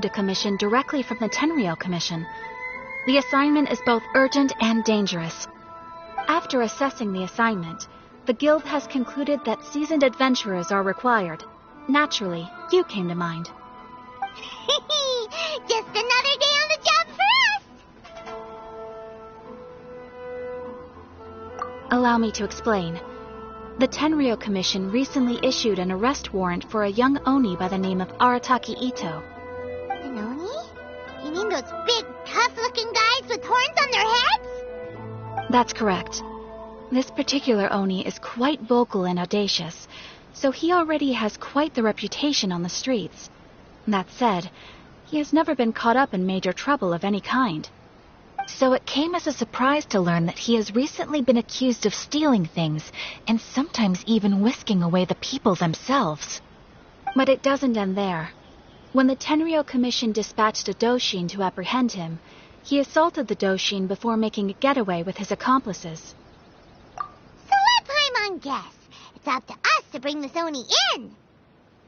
received a commission directly from the Tenryou Commission. The assignment is both urgent and dangerous. After assessing the assignment, the guild has concluded that seasoned adventurers are required. Naturally, you came to mind. Just another day on the job for us! Allow me to explain. The Tenryou Commission recently issued an arrest warrant for a young Oni by the name of Arataki Itto. An Oni? You mean those big, tough-looking guys with horns on their heads? That's correct. This particular Oni is quite vocal and audacious, so he already has quite the reputation on the streets. That said, he has never been caught up in major trouble of any kind. So it came as a surprise to learn that he has recently been accused of stealing things, and sometimes even whisking away the people themselves. But it doesn't end there. When the Tenryou Commission dispatched a Doshin to apprehend him, he assaulted the Doshin before making a getaway with his accomplices. So let Paimon guess. It's up to us to bring this Oni in.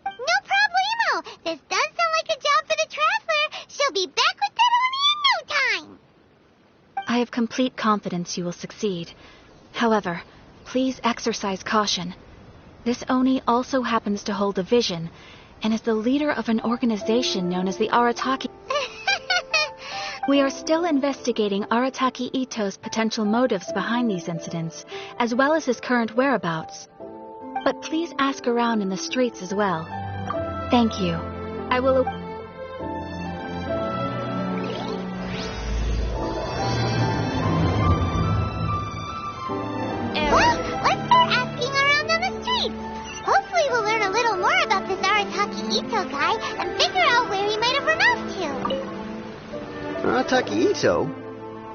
No problemo. This does sound like a job for the Traveler. She'll be back with that Oni in no time. I have complete confidence you will succeed. However, please exercise caution. This Oni also happens to hold a vision, and is the leader of an organization known as the Arataki. We are still investigating Arataki Itto's potential motives behind these incidents, as well as his current whereabouts. But please ask around in the streets as well. Thank you. I will... Let's start asking around on the streets. Hopefully we'll learn a little more about this Arataki Itto guy and figure out where he might have run off to. Arataki Itto?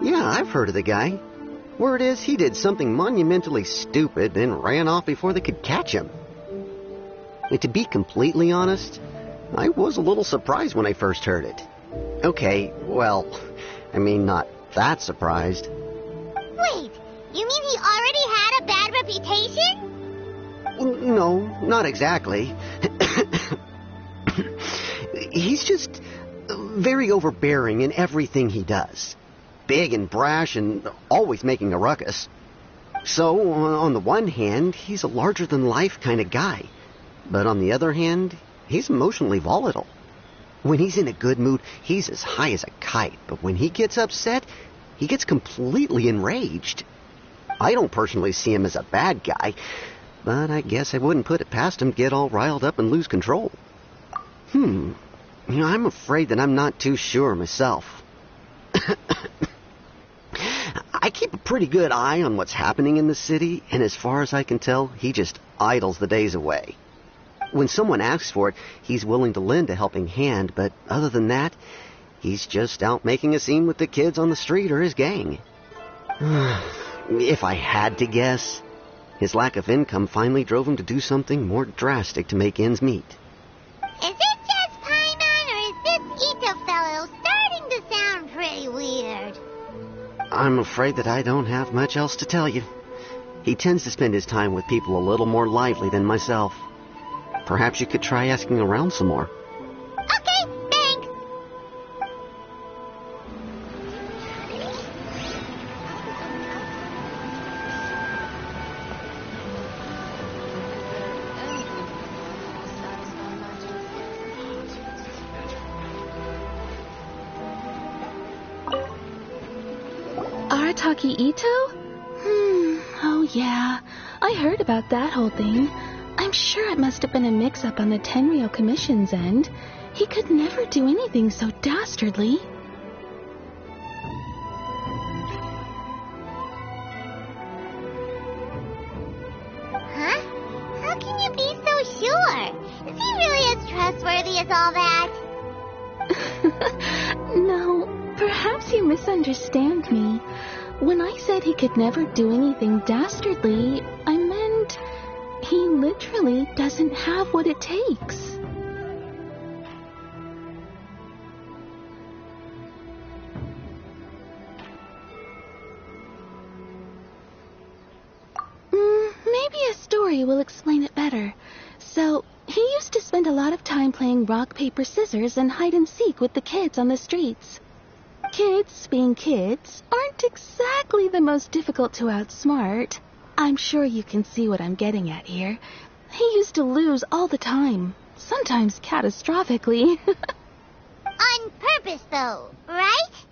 Yeah, I've heard of the guy. Word is he did something monumentally stupid and ran off before they could catch him. And to be completely honest, I was a little surprised when I first heard it. Okay, well, I mean, not that surprised. Wait, you mean he already had a bad reputation? No, not exactly. He's just very overbearing in everything he does. Big and brash and always making a ruckus. So, on the one hand, he's a larger-than-life kind of guy. But on the other hand, he's emotionally volatile. When he's in a good mood, he's as high as a kite. But when he gets upset, he gets completely enraged. I don't personally see him as a bad guy, but I guess I wouldn't put it past him to get all riled up and lose control. I'm afraid that I'm not too sure myself. I keep a pretty good eye on what's happening in the city, and as far as I can tell, he just idles the days away. When someone asks for it, he's willing to lend a helping hand, but other than that, he's just out making a scene with the kids on the street or his gang. If I had to guess, his lack of income finally drove him to do something more drastic to make ends meet. Is it just Paimon, or is this Itto fellow starting to sound pretty weird? I'm afraid that I don't have much else to tell you. He tends to spend his time with people a little more lively than myself. Perhaps you could try asking around some more. Okay, thanks. Arataki Itto? Oh yeah, I heard about that whole thing. I'm sure it must have been a mix-up on the Tenryou Commission's end. He could never do anything so dastardly. Huh? How can you be so sure? Is he really as trustworthy as all that? No, perhaps you misunderstand me. When I said he could never do anything dastardly, I meant he literally doesn't have what it takes. Maybe a story will explain it better. So, he used to spend a lot of time playing rock, paper, scissors and hide and seek with the kids on the streets. Kids, being kids, aren't exactly the most difficult to outsmart. I'm sure you can see what I'm getting at here. He used to lose all the time, sometimes catastrophically. On purpose, though, right?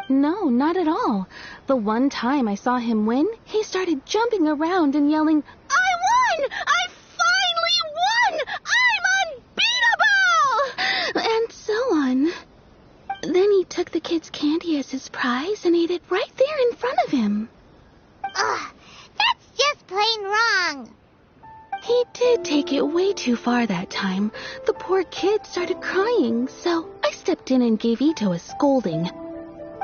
No, not at all. The one time I saw him win, he started jumping around and yelling, "I won! I finally won! I'm unbeatable!" And so on. Then he took the kid's candy as his prize and ate it right there in front of him. Ugh, that's just plain wrong. He did take it way too far that time. The poor kid started crying, so I stepped in and gave Itto a scolding.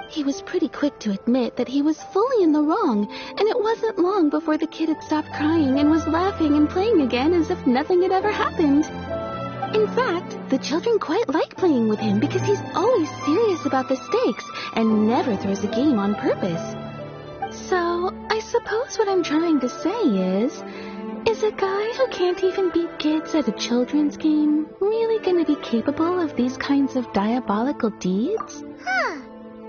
He was pretty quick to admit that he was fully in the wrong, and it wasn't long before the kid had stopped crying and was laughing and playing again as if nothing had ever happened. In fact, the children quite like playing with him because he's always serious about the stakes and never throws a game on purpose. So, I suppose what I'm trying to say is a guy who can't even beat kids at a children's game really gonna be capable of these kinds of diabolical deeds? Huh.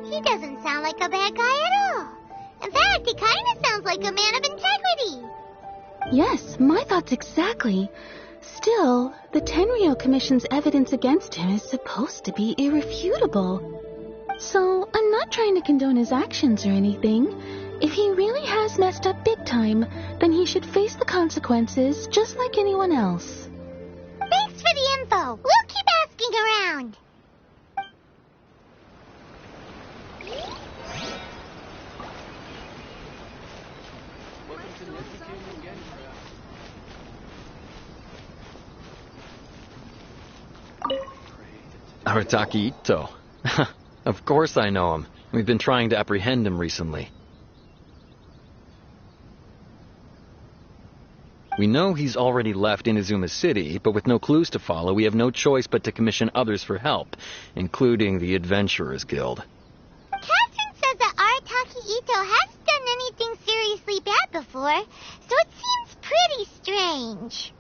He doesn't sound like a bad guy at all. In fact, he kind of sounds like a man of integrity. Yes, my thoughts exactly. Still, the Tenryou Commission's evidence against him is supposed to be irrefutable. So, I'm not trying to condone his actions or anything. If he really has messed up big time, then he should face the consequences just like anyone else. Thanks for the info. We'll keep asking around. Arataki Itto. Of course I know him. We've been trying to apprehend him recently. We know he's already left Inazuma City, but with no clues to follow, we have no choice but to commission others for help, including the Adventurers Guild. Catherine says that Arataki Itto hasn't done anything seriously bad before, so it seems pretty strange.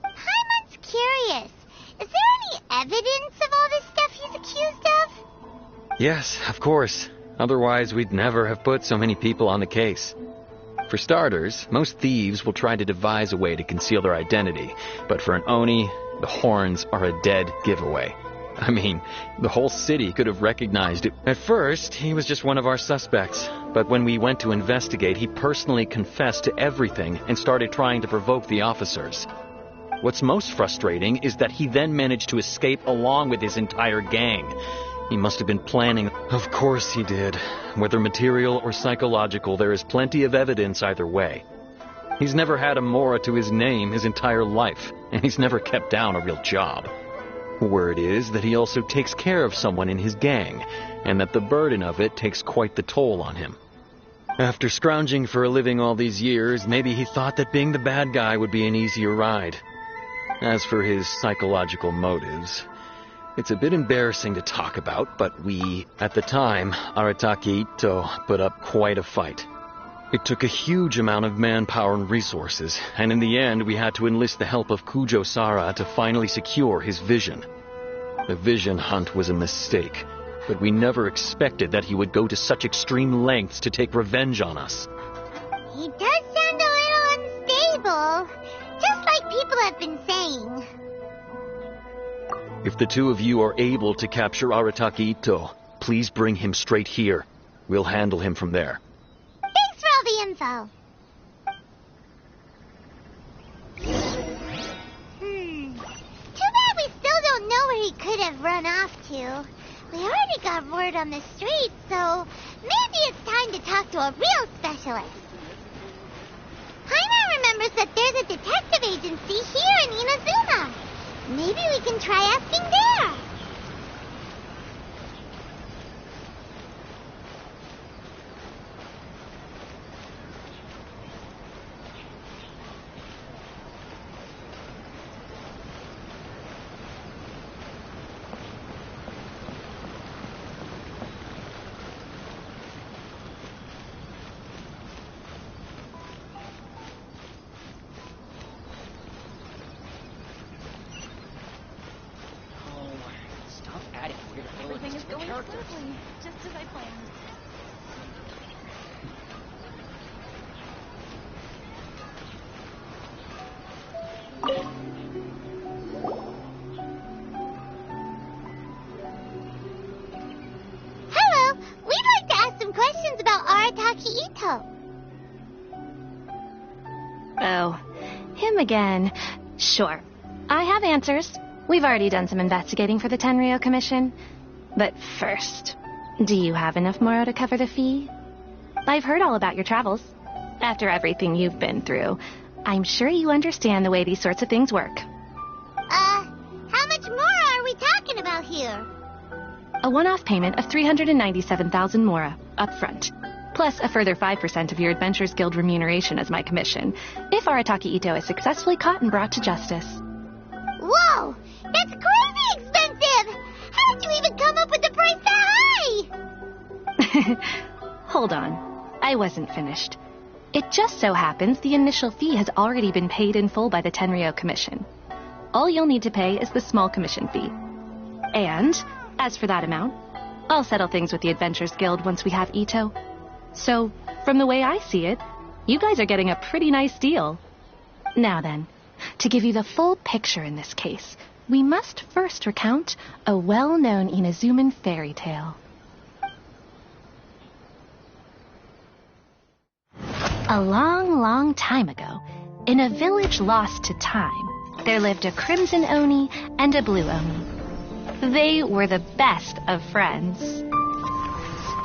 Paimon's curious. Is there any evidence of all this stuff he's accused of? Yes, of course. Otherwise, we'd never have put so many people on the case. For starters, most thieves will try to devise a way to conceal their identity, but for an Oni, the horns are a dead giveaway. I mean, the whole city could have recognized it. At first, he was just one of our suspects, but when we went to investigate, he personally confessed to everything and started trying to provoke the officers. What's most frustrating is that he then managed to escape along with his entire gang. He must have been planning. Of course he did. Whether material or psychological, there is plenty of evidence either way. He's never had a Mora to his name his entire life, and he's never kept down a real job. Word is that he also takes care of someone in his gang, and that the burden of it takes quite the toll on him. After scrounging for a living all these years, maybe he thought that being the bad guy would be an easier ride. As for his psychological motives, it's a bit embarrassing to talk about, but we, at the time, Arataki Itto, put up quite a fight. It took a huge amount of manpower and resources, and in the end we had to enlist the help of Kujo-Sara to finally secure his vision. The vision hunt was a mistake, but we never expected that he would go to such extreme lengths to take revenge on us. He does sound a little unstable, just like people have been saying. If the two of you are able to capture Arataki Itto, please bring him straight here. We'll handle him from there. Thanks for all the info. Too bad we still don't know where he could have run off to. We already got word on the street, so maybe it's time to talk to a real specialist. Paimon remembers that there's a detective agency here in Inazuma. Maybe we can try asking there. characters. Just as I planned. Hello, we'd like to ask some questions about Arataki Itto. Oh, him again. Sure. I have answers. We've already done some investigating for the Tenryou Commission. But first, do you have enough Moro to cover the fee? I've heard all about your travels. After everything you've been through, I'm sure you understand the way these sorts of things work. How much more are we talking about here? A one-off payment of 397,000 Mora up front, plus a further 5% of your Adventures Guild remuneration as my commission, if Arataki Itto is successfully caught and brought to justice. Whoa! That's crazy expensive! How did you even come up with the price that high? Hold on. I wasn't finished. It just so happens the initial fee has already been paid in full by the Tenryou Commission. All you'll need to pay is the small commission fee. And, as for that amount, I'll settle things with the Adventures Guild once we have Itto. So, from the way I see it, you guys are getting a pretty nice deal. Now then, to give you the full picture in this case, we must first recount a well-known Inazuman fairy tale. A long, long time ago, in a village lost to time, there lived a crimson Oni and a blue Oni. They were the best of friends.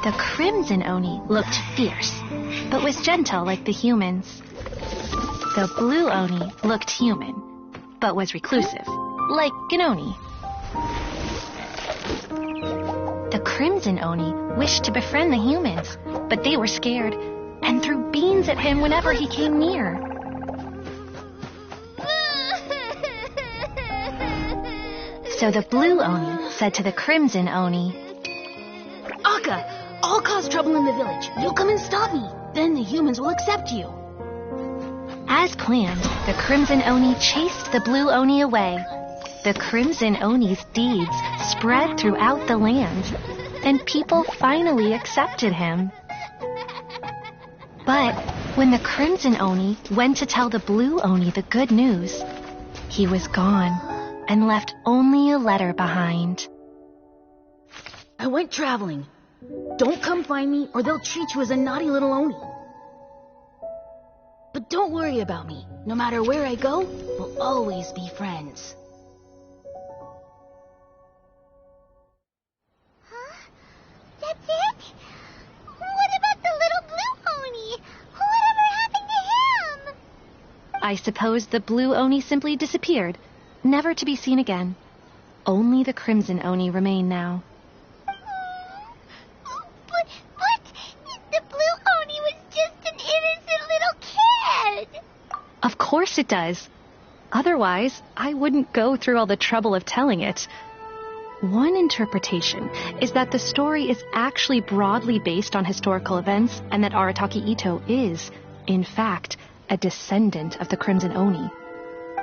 The crimson Oni looked fierce, but was gentle like the humans. The blue Oni looked human, but was reclusive, like an Oni. The crimson Oni wished to befriend the humans, but they were scared and threw beans at him whenever he came near. So the blue Oni said to the crimson Oni, Akka, I'll cause trouble in the village. You come and stop me. Then the humans will accept you. As planned, the crimson Oni chased the blue Oni away. The crimson Oni's deeds spread throughout the land, and people finally accepted him. But when the crimson Oni went to tell the blue Oni the good news, he was gone and left only a letter behind. I went traveling. Don't come find me or they'll treat you as a naughty little Oni. But don't worry about me. No matter where I go, we'll always be friends. Huh? That's it? What about the little blue Oni? Whatever happened to him? I suppose the blue Oni simply disappeared, never to be seen again. Only the crimson Oni remain now. But the blue Oni was just an innocent little kid. Of course it does. Otherwise, I wouldn't go through all the trouble of telling it. One interpretation is that the story is actually broadly based on historical events and that Arataki Itto is, in fact, a descendant of the Crimson Oni.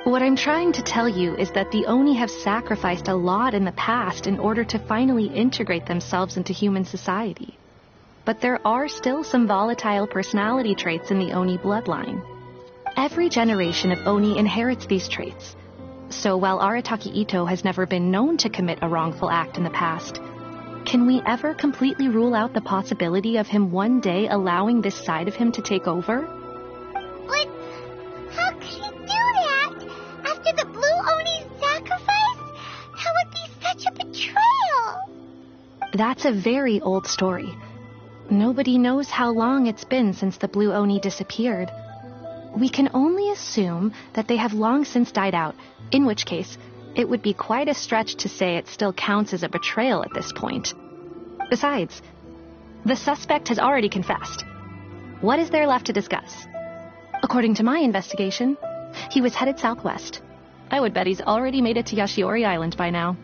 What I'm trying to tell you is that the Oni have sacrificed a lot in the past in order to finally integrate themselves into human society. But there are still some volatile personality traits in the Oni bloodline. Every generation of Oni inherits these traits. So while Arataki Itto has never been known to commit a wrongful act in the past, can we ever completely rule out the possibility of him one day allowing this side of him to take over? But how could he do that? After the blue Oni's sacrifice? That would be such a betrayal. That's a very old story. Nobody knows how long it's been since the blue Oni disappeared. We can only assume that they have long since died out, in which case, it would be quite a stretch to say it still counts as a betrayal at this point. Besides, the suspect has already confessed. What is there left to discuss? According to my investigation, he was headed southwest. I would bet he's already made it to Yashiori Island by now.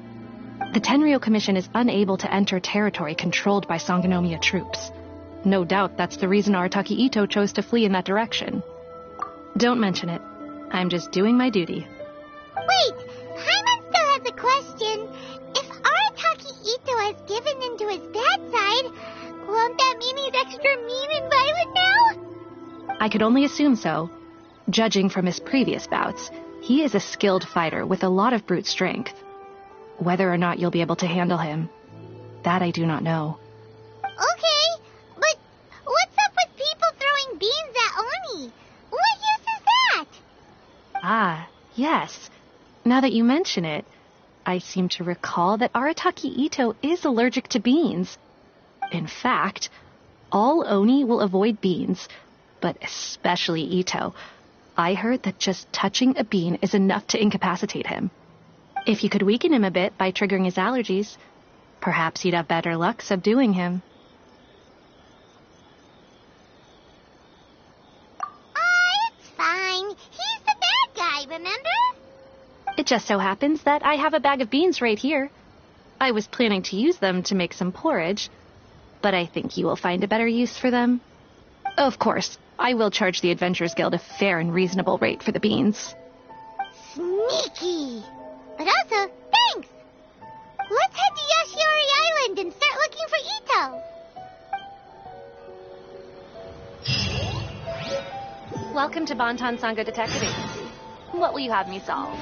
The Tenryou Commission is unable to enter territory controlled by Sangonomiya troops. No doubt that's the reason Arataki Itto chose to flee in that direction. Don't mention it. I'm just doing my duty. Wait, Paimon still has a question. If Arataki Itto has given in to his I could only assume so. Judging from his previous bouts, he is a skilled fighter with a lot of brute strength. Whether or not you'll be able to handle him, that I do not know. Okay, but what's up with people throwing beans at Oni? What use is that? Ah, yes. Now that you mention it, I seem to recall that Arataki Itto is allergic to beans. In fact, all Oni will avoid beans, but especially Itto. I heard that just touching a bean is enough to incapacitate him. If you could weaken him a bit by triggering his allergies, perhaps you'd have better luck subduing him. It's fine. He's the bad guy, remember? It just so happens that I have a bag of beans right here. I was planning to use them to make some porridge, but I think you will find a better use for them. Of course, I will charge the Adventurers Guild a fair and reasonable rate for the beans. Sneaky! But also, thanks! Let's head to Yoshiori Island and start looking for Itto. Welcome to Bonton Sangha Detective Agency. What will you have me solve?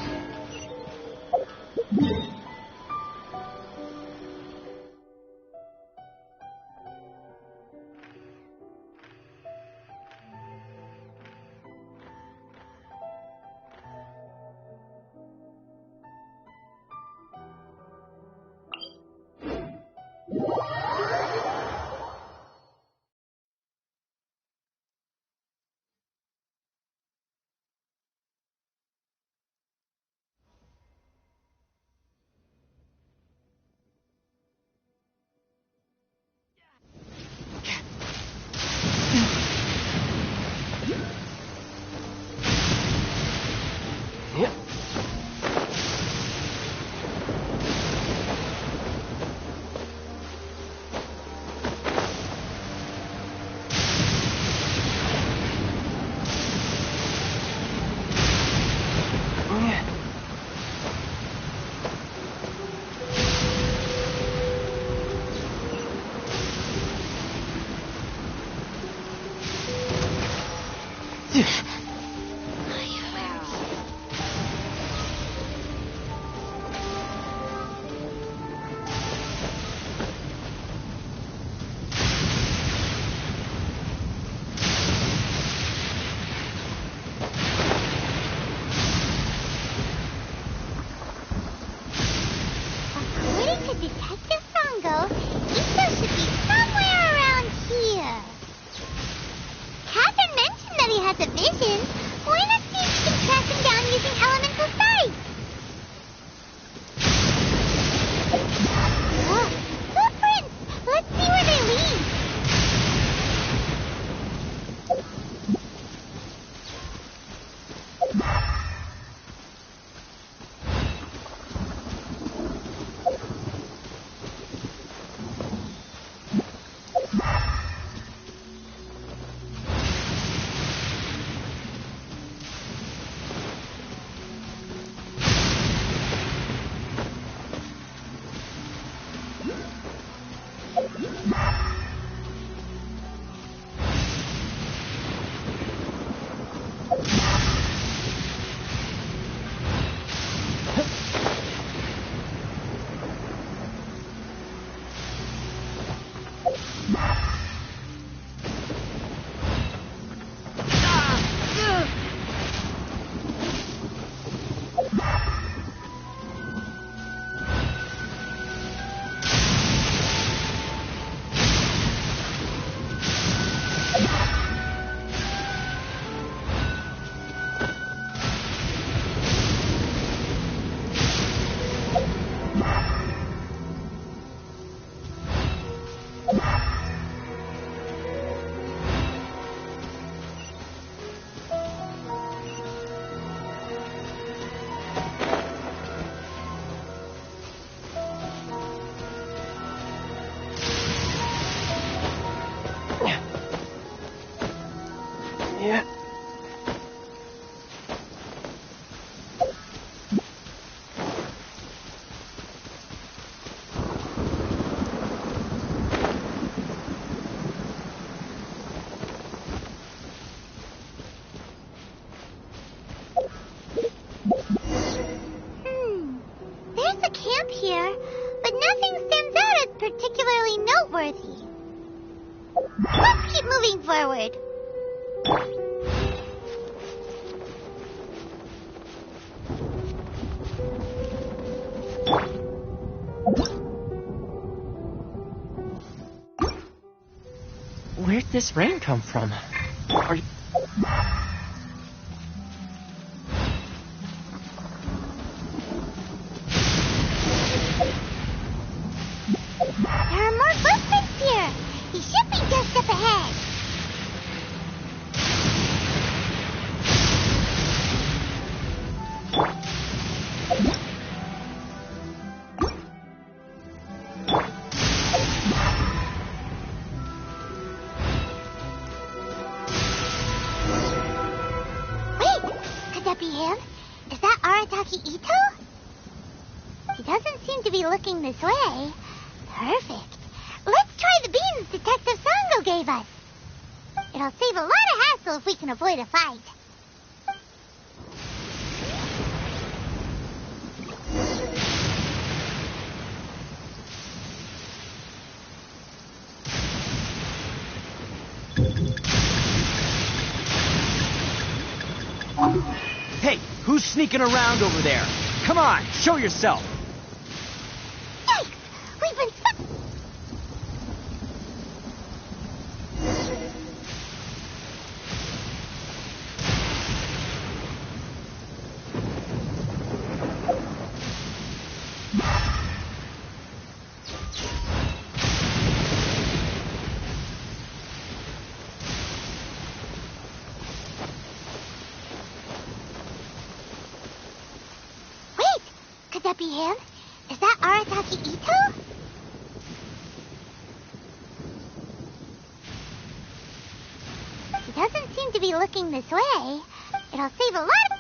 According to Detective Sango, Itto should be somewhere around here. Catherine mentioned that he has a vision. Why not see if we can track him down using elemental sight? Footprints! Let's see where they lead. particularly noteworthy. Let's keep moving forward. Where'd this rain come from? Are you... There are more footprints here. He should be just up ahead. Wait, could that be him? Is that Arataki Itto? He doesn't seem to be looking this way. Perfect. Let's try the beans Detective Sango gave us. It'll save a lot of hassle if we can avoid a fight. Hey, who's sneaking around over there? Come on, show yourself. Yikes! We've been stuck. Wait, could that be him? Is that Arataki Itto? He doesn't seem to be looking this way. It'll save a lot of...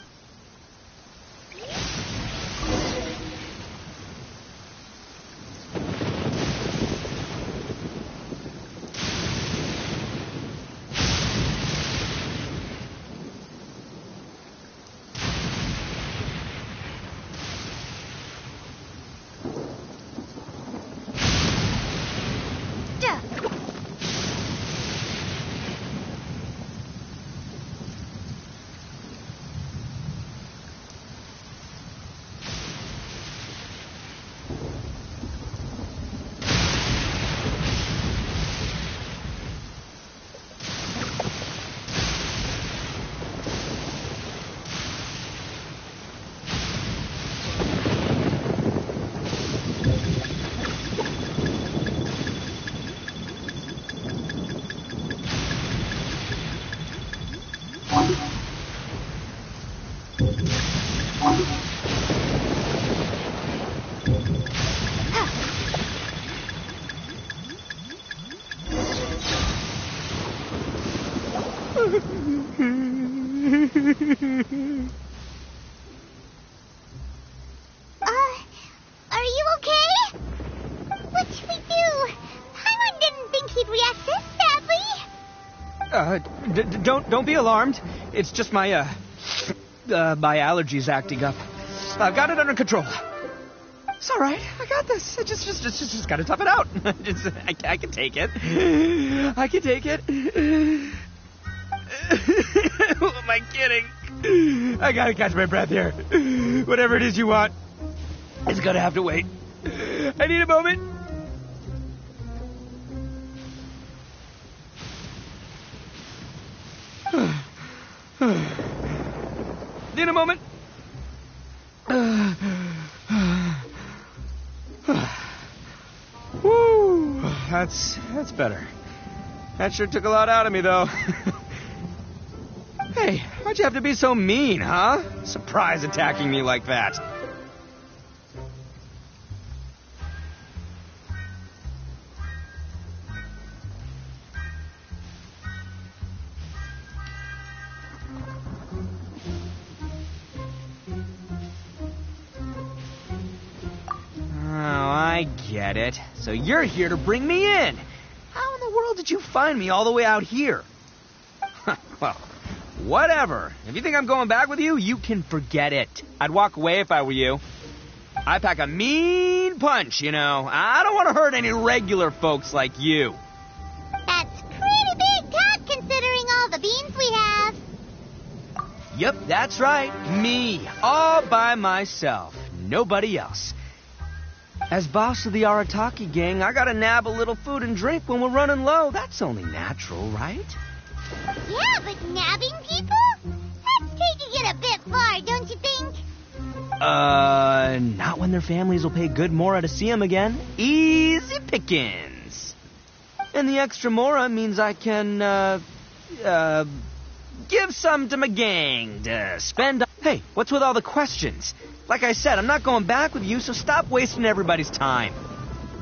Are you okay? What should we do? Paimon didn't think he'd react this badly. Don't be alarmed. It's just my my allergies acting up. I've got it under control. It's all right. I got this. I just gotta tough it out. I can take it. I can take it. Who am I kidding? I gotta catch my breath here. Whatever it is you want, it's gonna have to wait. I need a moment. Need a moment. Woo, that's better. That sure took a lot out of me, though. Hey, why'd you have to be so mean, huh? Surprise attacking me like that. I get it. So you're here to bring me in. How in the world did you find me all the way out here? Well, whatever. If you think I'm going back with you, you can forget it. I'd walk away if I were you. I pack a mean mean punch, you know. I don't want to hurt any regular folks like you. That's pretty big talk considering all the beans we have. Yep, that's right. Me, all by myself. Nobody else. As boss of the Arataki gang, I gotta nab a little food and drink when we're running low. That's only natural, right? Yeah, but nabbing people? That's taking it a bit far, don't you think? Not when their families will pay good mora to see them again. Easy pickings. And the extra mora means I can, give some to my gang to spend. Hey, what's with all the questions? Like I said, I'm not going back with you, so stop wasting everybody's time.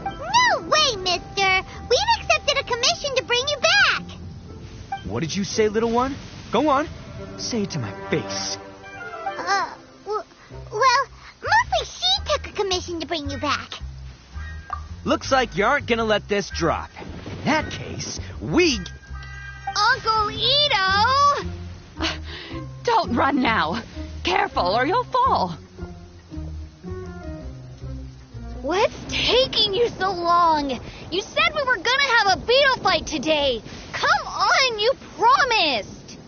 No way, mister. We've accepted a commission to bring you back. What did you say, little one? Go on. Say it to my face. Well, mostly she took a commission to bring you back. Looks like you aren't gonna let this drop. In that case, we... Uncle Itto! Don't run now. Careful or you'll fall. What's taking you so long? You said we were gonna have a beetle fight today. Come on, you promised.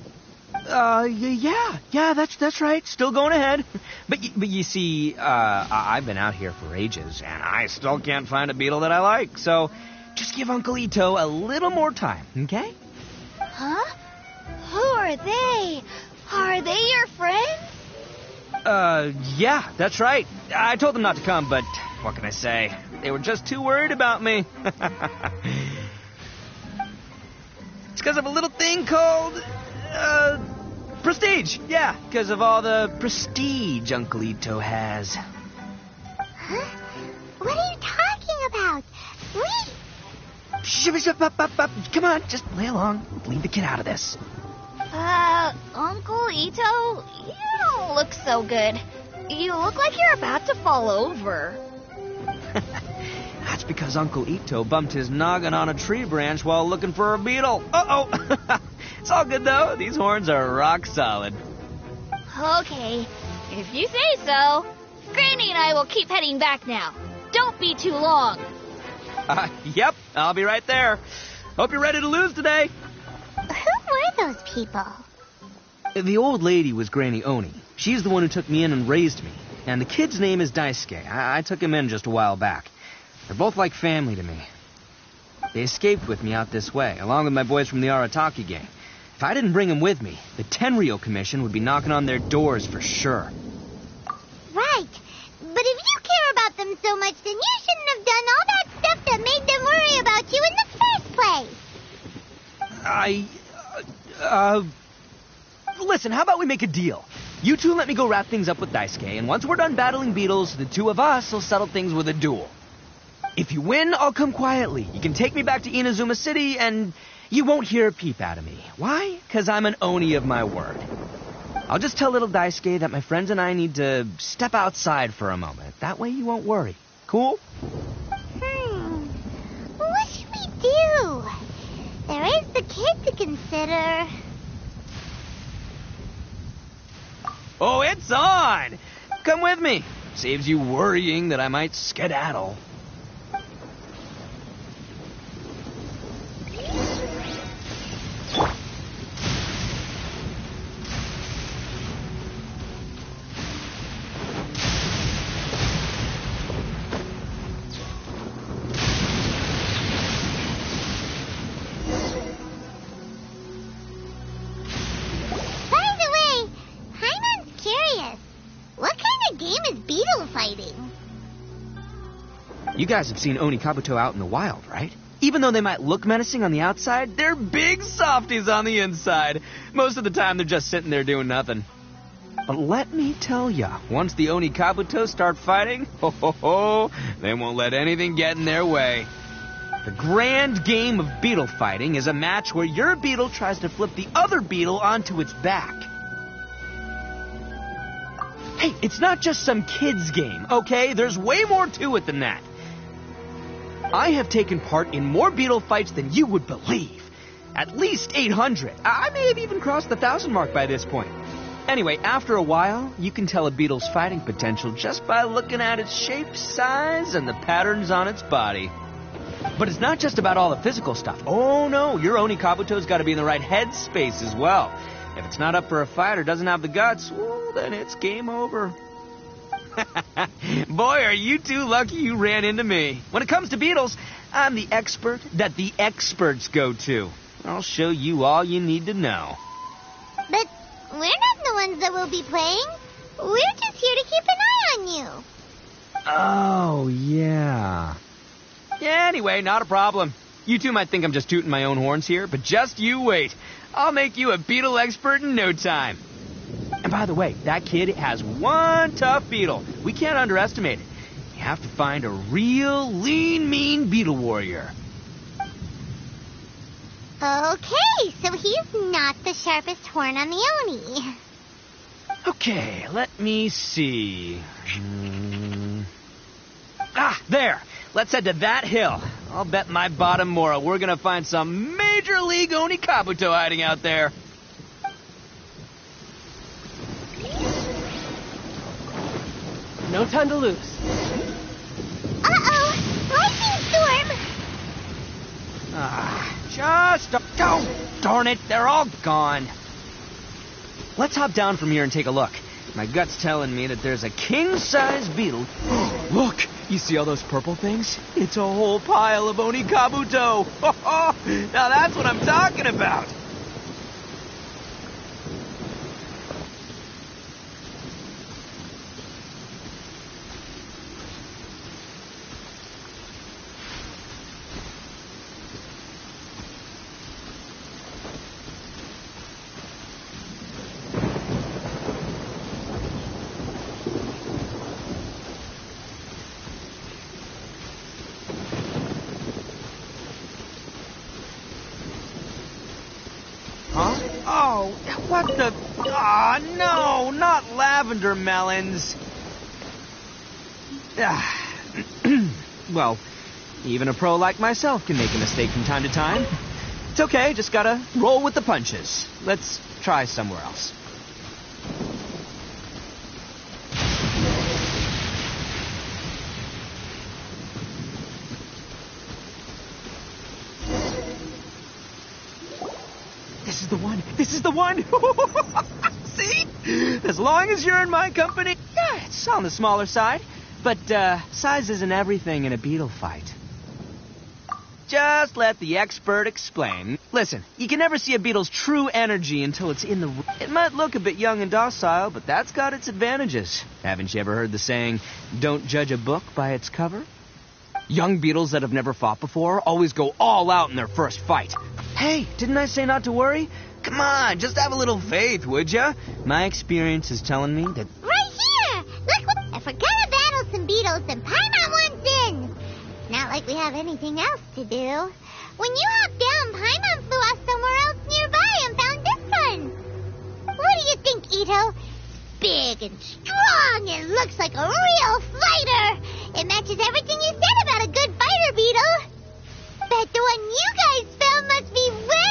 Yeah, that's right. Still going ahead. But you see, I've been out here for ages, and I still can't find a beetle that I like. So just give Uncle Itto a little more time, okay? Huh? Who are they? Are they your friends? Yeah, that's right. I told them not to come, but what can I say? They were just too worried about me. It's because of a little thing called, prestige. Yeah, because of all the prestige Uncle Itto has. Huh? What are you talking about? Come on, just play along. Leave the kid out of this. Uncle Itto, you don't look so good. You look like you're about to fall over. That's because Uncle Itto bumped his noggin on a tree branch while looking for a beetle. Uh-oh. It's all good, though. These horns are rock solid. Okay, if you say so. Granny and I will keep heading back now. Don't be too long. Yep, I'll be right there. Hope you're ready to lose today. Who were those people? The old lady was Granny Oni. She's the one who took me in and raised me. And the kid's name is Daisuke. I took him in just a while back. They're both like family to me. They escaped with me out this way, along with my boys from the Arataki gang. If I didn't bring them with me, the Tenryou Commission would be knocking on their doors for sure. Right. But if you care about them so much, then you shouldn't have done all that stuff that made them worry about you in the first place. Listen, how about we make a deal? You two let me go wrap things up with Daisuke, and once we're done battling beetles, the two of us will settle things with a duel. If you win, I'll come quietly. You can take me back to Inazuma City, and you won't hear a peep out of me. Why? Because I'm an Oni of my word. I'll just tell little Daisuke that my friends and I need to step outside for a moment. That way you won't worry. Cool? What should we do? There is the kid to consider. Oh, it's on! Come with me. Saves you worrying that I might skedaddle. You guys have seen Oni Kabuto out in the wild, right? Even though they might look menacing on the outside, they're big softies on the inside. Most of the time, they're just sitting there doing nothing. But let me tell ya, once the Oni Kabuto start fighting, they won't let anything get in their way. The grand game of beetle fighting is a match where your beetle tries to flip the other beetle onto its back. Hey, it's not just some kid's game, okay? There's way more to it than that. I have taken part in more beetle fights than you would believe. At least 800. I may have even crossed the 1,000 mark by this point. Anyway, after a while, you can tell a beetle's fighting potential just by looking at its shape, size, and the patterns on its body. But it's not just about all the physical stuff. Oh no, your Oni Kabuto's got to be in the right headspace as well. If it's not up for a fight or doesn't have the guts, well, then it's game over. Boy, are you two lucky you ran into me. When it comes to beetles, I'm the expert that the experts go to. I'll show you all you need to know. But we're not the ones that will be playing. We're just here to keep an eye on you. Oh, yeah. Yeah, anyway, not a problem. You two might think I'm just tooting my own horns here, but just you wait. I'll make you a beetle expert in no time. And by the way, that kid has one tough beetle. We can't underestimate it. You have to find a real lean, mean beetle warrior. Okay, so he's not the sharpest horn on the Oni. Okay, let me see. There. Let's head to that hill. I'll bet my bottom moral we're gonna find some major league Oni Kabuto hiding out there. No time to lose. Uh-oh! Lightning storm! Darn it, they're all gone. Let's hop down from here and take a look. My gut's telling me that there's a king-size beetle. Look, you see all those purple things? It's a whole pile of Oni Kabuto. Now that's what I'm talking about. Huh? Oh, what the... Ah, no, not lavender melons. Well, even a pro like myself can make a mistake from time to time. It's okay, just gotta roll with the punches. Let's try somewhere else. This is the one! This is the one! See? As long as you're in my company, yeah, it's on the smaller side. But, size isn't everything in a beetle fight. Just let the expert explain. Listen, you can never see a beetle's true energy until it's in the... It might look a bit young and docile, but that's got its advantages. Haven't you ever heard the saying, don't judge a book by its cover? Young beetles that have never fought before always go all out in their first fight. Hey, didn't I say not to worry? Come on, just have a little faith, would ya? My experience is telling me that... Right here! Look what... If we're gonna battle some beetles, then Paimon wants in! Not like we have anything else to do. When you hopped down, Paimon flew off somewhere else nearby and found this one. What do you think, Itto? Big and strong and looks like a real fighter. It matches everything you said about a good fighter beetle. Bet the one you guys found must be way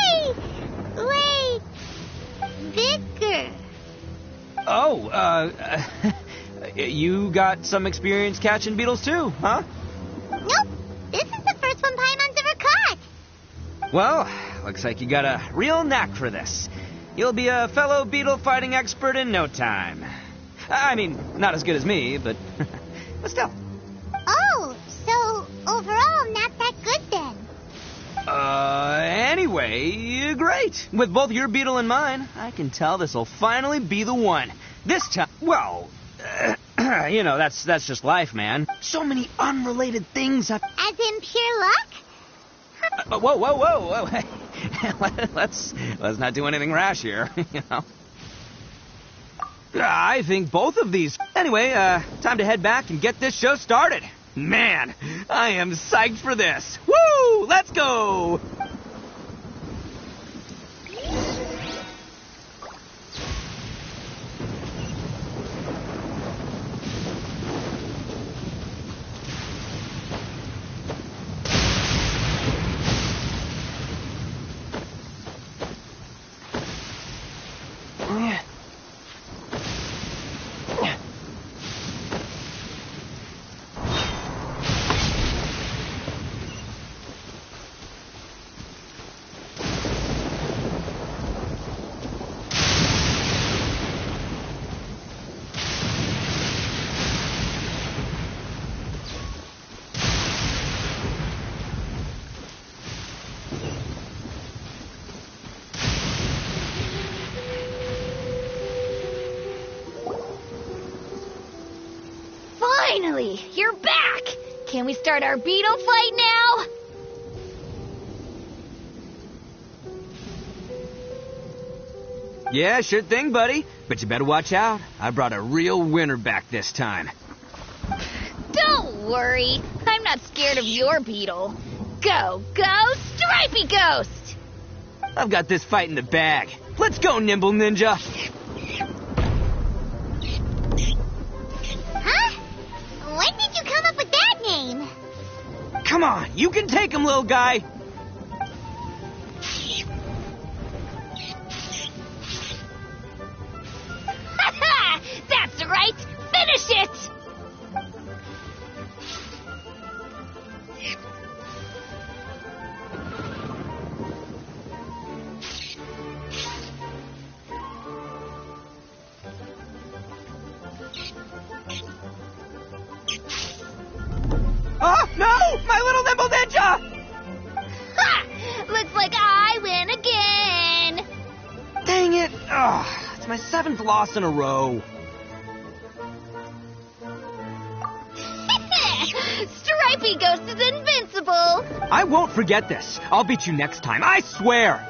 bigger. Oh, you got some experience catching beetles too, huh? Nope. This is the first one Paimon's ever caught. Well, looks like you got a real knack for this. You'll be a fellow beetle fighting expert in no time. I mean, not as good as me, but still. Oh, so overall not that good then. Anyway, great. With both your beetle and mine, I can tell this'll finally be the one. This time, well, you know, that's just life, man. So many unrelated things have... As in pure luck? Whoa. let's not do anything rash here, you know. I think both of these... Anyway, time to head back and get this show started. Man, I am psyched for this. Woo! Let's go! Finally, you're back! Can we start our beetle fight now? Yeah, sure thing, buddy. But you better watch out. I brought a real winner back this time. Don't worry. I'm not scared of your beetle. Go, Stripey Ghost! I've got this fight in the bag. Let's go, Nimble Ninja. Huh? When did you come up with that name? Come on, you can take him, little guy. That's right! Finish it! Oh, no! My little Nimble Ninja! Ha! Looks like I win again! Dang it! Ugh, it's my 7th loss in a row. Stripey Ghost is invincible! I won't forget this. I'll beat you next time, I swear!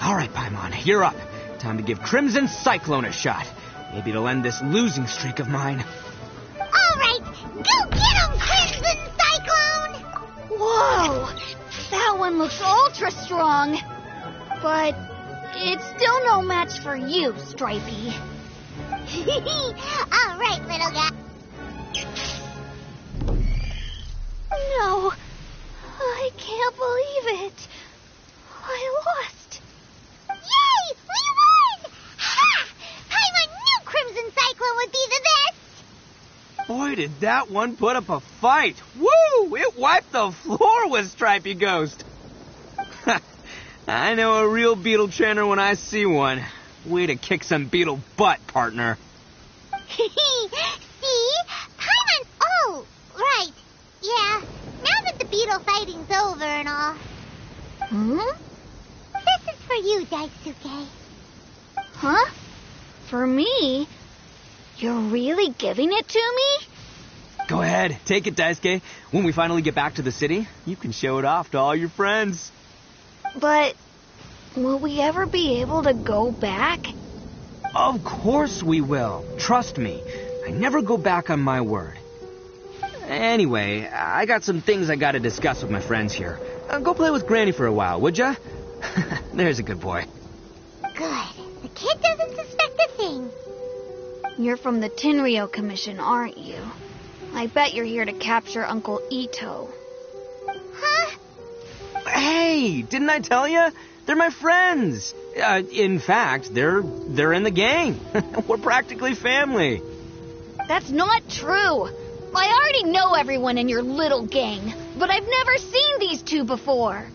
All right, Paimon, you're up. Time to give Crimson Cyclone a shot. Maybe it'll end this losing streak of mine. All right, go get him, Crimson Cyclone! Whoa! That one looks ultra strong. But it's still no match for you, Stripey. All right, little guy. No, I can't believe it. I lost. Yay! We won! Ha! Paimon knew Crimson Cyclone would be the best! Boy, did that one put up a fight. Woo! It wiped the floor with Stripey Ghost. I know a real beetle trainer when I see one. Way to kick some beetle butt, partner. See? Paimon... Oh, right. Yeah, now that the beetle fighting's over and all. This is for you, Daisuke. Huh? For me? You're really giving it to me? Go ahead, take it, Daisuke. When we finally get back to the city, you can show it off to all your friends. But will we ever be able to go back? Of course we will. Trust me. I never go back on my word. Anyway, I got some things I gotta discuss with my friends here. Go play with Granny for a while, would ya? There's a good boy. Good. The kid doesn't suspect a thing. You're from the Tenryou Commission, aren't you? I bet you're here to capture Uncle Itto. Huh? Hey, didn't I tell you? They're my friends. In fact, they're in the gang. We're practically family. That's not true. I already know everyone in your little gang, but I've never seen these two before.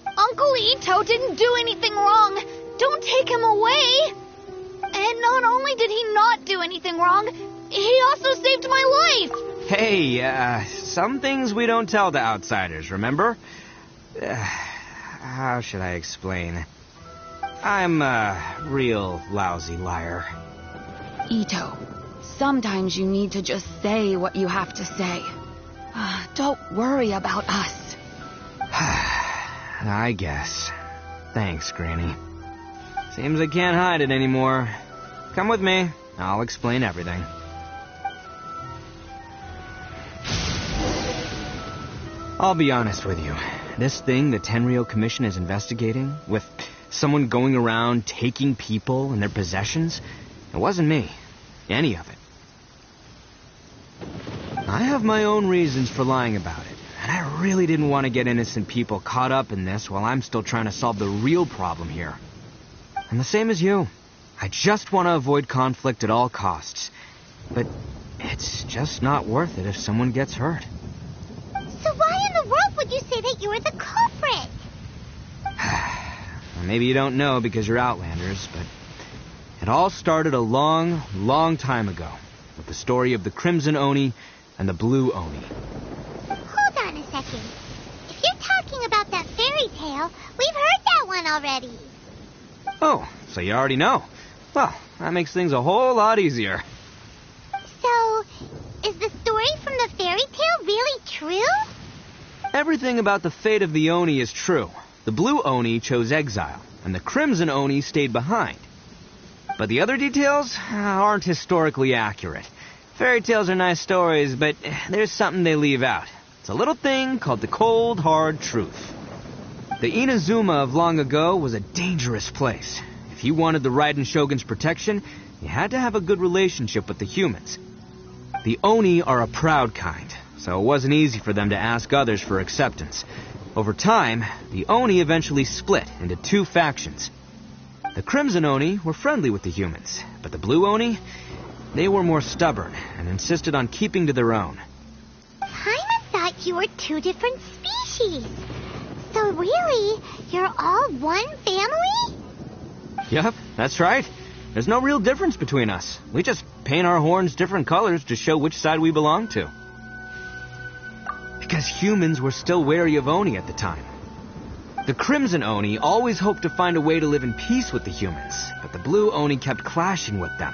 Uncle Itto didn't do anything wrong. Don't take him away. And not only did he not do anything wrong, he also saved my life. Hey, some things we don't tell to outsiders, remember? How should I explain? I'm a real lousy liar. Itto, sometimes you need to just say what you have to say. Don't worry about us. I guess. Thanks, Granny. Seems I can't hide it anymore. Come with me. I'll explain everything. I'll be honest with you. This thing the Tenryou Commission is investigating, with someone going around taking people and their possessions, it wasn't me. Any of it. I have my own reasons for lying about it, and I really didn't want to get innocent people caught up in this while I'm still trying to solve the real problem here. And the same as you. I just want to avoid conflict at all costs. But it's just not worth it if someone gets hurt. So why in the world would you say that you were the culprit? Maybe you don't know because you're Outlanders, but it all started a long, long time ago with the story of the Crimson Oni and the Blue Oni. Hold on a second. If you're talking about that fairy tale, we've heard that one already. Oh, so you already know. Well, that makes things a whole lot easier. So, is the Everything about the fate of the Oni is true. The blue Oni chose exile, and the crimson Oni stayed behind. But the other details aren't historically accurate. Fairy tales are nice stories, but there's something they leave out. It's a little thing called the cold, hard truth. The Inazuma of long ago was a dangerous place. If you wanted the Raiden Shogun's protection, you had to have a good relationship with the humans. The Oni are a proud kind, so it wasn't easy for them to ask others for acceptance. Over time, the Oni eventually split into two factions. The Crimson Oni were friendly with the humans, but the Blue Oni, they were more stubborn and insisted on keeping to their own. Paimon thought you were two different species. So really, you're all one family? Yep, that's right. There's no real difference between us. We just paint our horns different colors to show which side we belong to. Because humans were still wary of Oni at the time. The Crimson Oni always hoped to find a way to live in peace with the humans, but the Blue Oni kept clashing with them.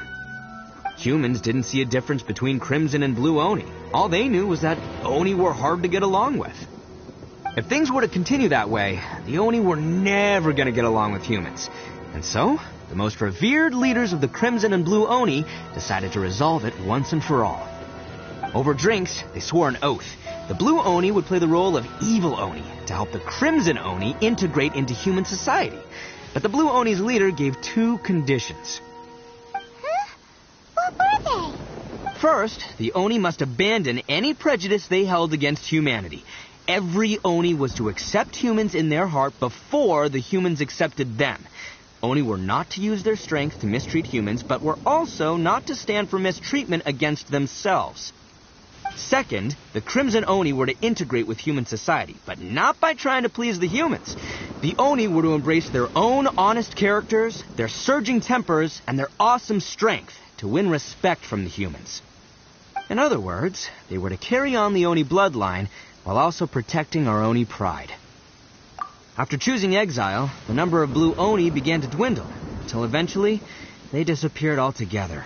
Humans didn't see a difference between Crimson and Blue Oni. All they knew was that Oni were hard to get along with. If things were to continue that way, the Oni were never going to get along with humans. And so, the most revered leaders of the Crimson and Blue Oni decided to resolve it once and for all. Over drinks, they swore an oath. The Blue Oni would play the role of evil Oni to help the Crimson Oni integrate into human society. But the Blue Oni's leader gave two conditions. Huh? What were they? First, the Oni must abandon any prejudice they held against humanity. Every Oni was to accept humans in their heart before the humans accepted them. Oni were not to use their strength to mistreat humans, but were also not to stand for mistreatment against themselves. Second, the Crimson Oni were to integrate with human society, but not by trying to please the humans. The Oni were to embrace their own honest characters, their surging tempers, and their awesome strength to win respect from the humans. In other words, they were to carry on the Oni bloodline while also protecting our Oni pride. After choosing exile, the number of Blue Oni began to dwindle, until eventually they disappeared altogether.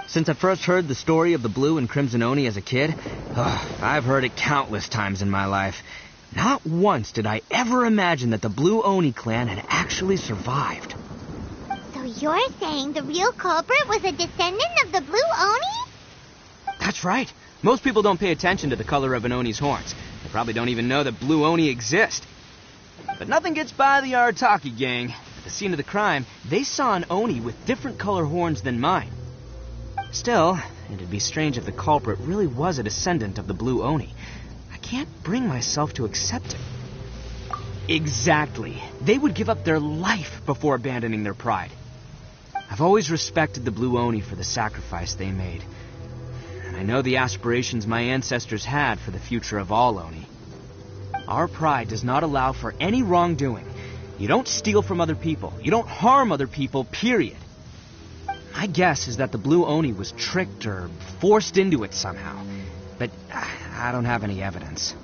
Since I first heard the story of the Blue and Crimson Oni as a kid, I've heard it countless times in my life. Not once did I ever imagine that the Blue Oni clan had actually survived. So you're saying the real culprit was a descendant of the Blue Oni? That's right. Most people don't pay attention to the color of an Oni's horns. They probably don't even know that Blue Oni exist. But nothing gets by the Arataki gang. At the scene of the crime, they saw an Oni with different color horns than mine. Still, it'd be strange if the culprit really was a descendant of the Blue Oni. I can't bring myself to accept it. Exactly. They would give up their life before abandoning their pride. I've always respected the Blue Oni for the sacrifice they made. And I know the aspirations my ancestors had for the future of all Oni. Our pride does not allow for any wrongdoing. You don't steal from other people. You don't harm other people, period. My guess is that the Blue Oni was tricked or forced into it somehow. But I don't have any evidence.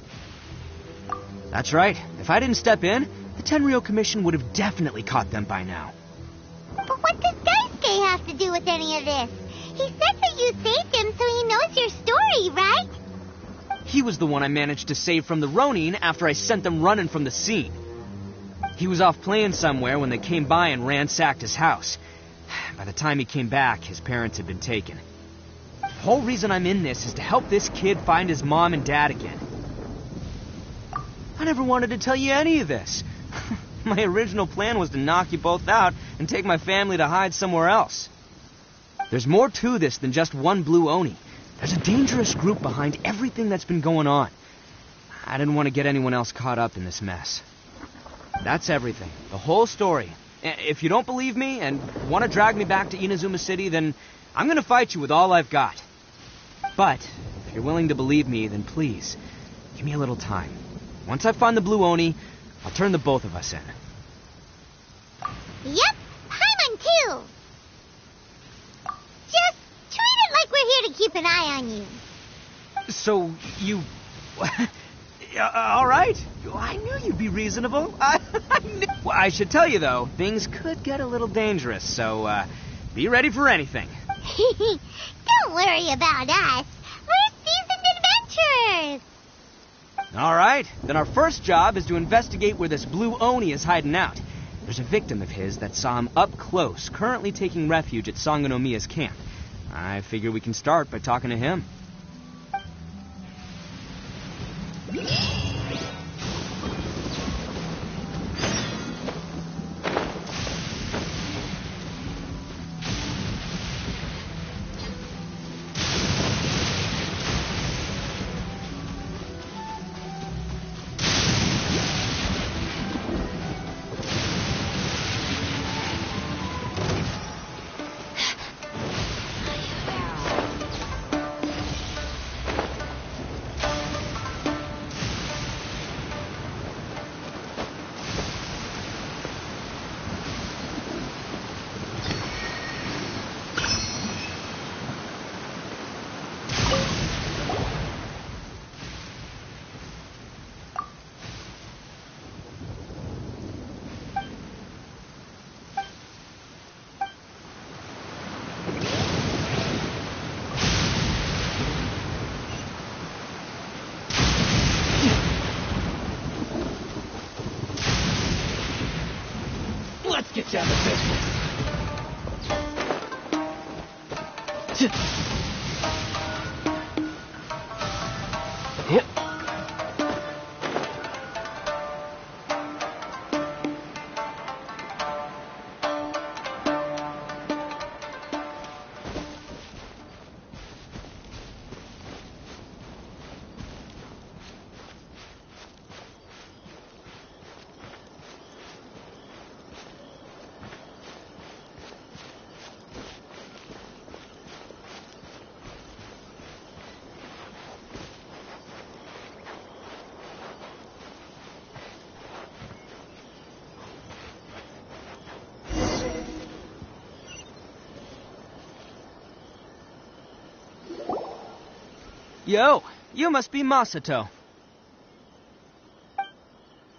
That's right. If I didn't step in, the Tenryou Commission would have definitely caught them by now. But what does Daisuke have to do with any of this? He said that you saved him so he knows your story, right? He was the one I managed to save from the Ronin after I sent them running from the scene. He was off playing somewhere when they came by and ransacked his house. By the time he came back, his parents had been taken. The whole reason I'm in this is to help this kid find his mom and dad again. I never wanted to tell you any of this. My original plan was to knock you both out and take my family to hide somewhere else. There's more to this than just one Blue Oni. There's a dangerous group behind everything that's been going on. I didn't want to get anyone else caught up in this mess. That's everything. The whole story. If you don't believe me and want to drag me back to Inazuma City, then I'm going to fight you with all I've got. But if you're willing to believe me, then please, give me a little time. Once I find the Blue Oni, I'll turn the both of us in. Yep, Paimon too. Just treat it like we're here to keep an eye on you. So, you... all right. I knew you'd be reasonable. I should tell you, though, things could get a little dangerous, so be ready for anything. Don't worry about us. We're seasoned adventurers. All right, then our first job is to investigate where this blue Oni is hiding out. There's a victim of his that saw him up close, currently taking refuge at Sangonomiya's camp. I figure we can start by talking to him. Let's get down to business. Yep. Yo, you must be Masato.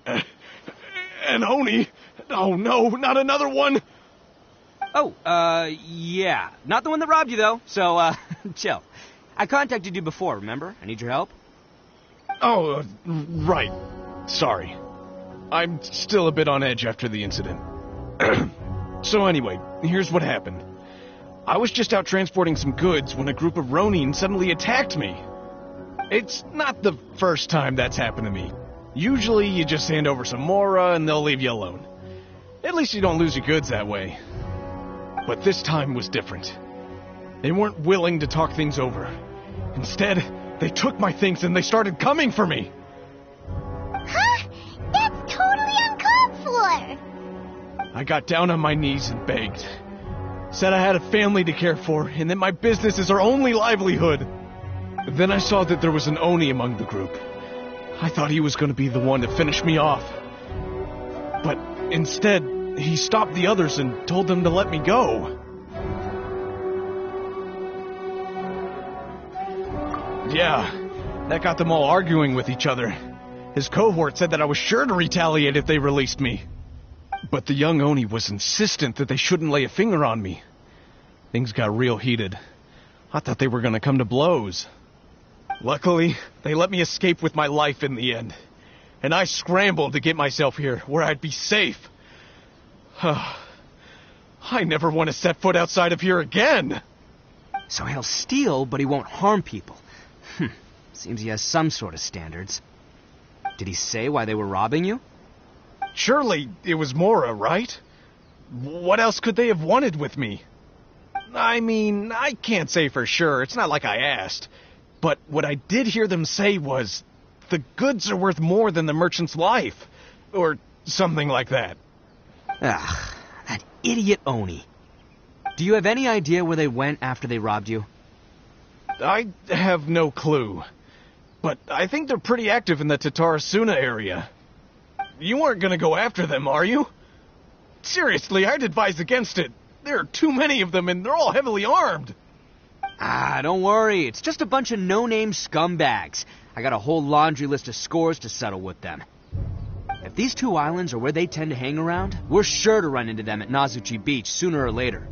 An Oni? Oh no, not another one! Oh, yeah. Not the one that robbed you, though, so, chill. I contacted you before, remember? I need your help. Oh, right. Sorry. I'm still a bit on edge after the incident. So anyway, here's what happened. I was just out transporting some goods when a group of Ronin suddenly attacked me. It's not the first time that's happened to me. Usually you just hand over some Mora and they'll leave you alone. At least you don't lose your goods that way. But this time was different. They weren't willing to talk things over. Instead, they took my things and they started coming for me. Huh? That's totally uncalled for! I got down on my knees and begged. Said I had a family to care for and that my business is our only livelihood. Then I saw that there was an Oni among the group. I thought he was going to be the one to finish me off. But instead, he stopped the others and told them to let me go. Yeah, that got them all arguing with each other. His cohort said that I was sure to retaliate if they released me. But the young Oni was insistent that they shouldn't lay a finger on me. Things got real heated. I thought they were going to come to blows. Luckily, they let me escape with my life in the end. And I scrambled to get myself here, where I'd be safe. I never want to set foot outside of here again. So he'll steal, but he won't harm people. Seems he has some sort of standards. Did he say why they were robbing you? Surely it was Mora, right? What else could they have wanted with me? I mean, I can't say for sure. It's not like I asked. But what I did hear them say was, the goods are worth more than the merchant's life. Or something like that. Ah, that idiot Oni. Do you have any idea where they went after they robbed you? I have no clue. But I think they're pretty active in the Tatarasuna area. You aren't gonna go after them, are you? Seriously, I'd advise against it. There are too many of them and they're all heavily armed. Ah, don't worry. It's just a bunch of no-name scumbags. I got a whole laundry list of scores to settle with them. If these two islands are where they tend to hang around, we're sure to run into them at Nazuchi Beach sooner or later.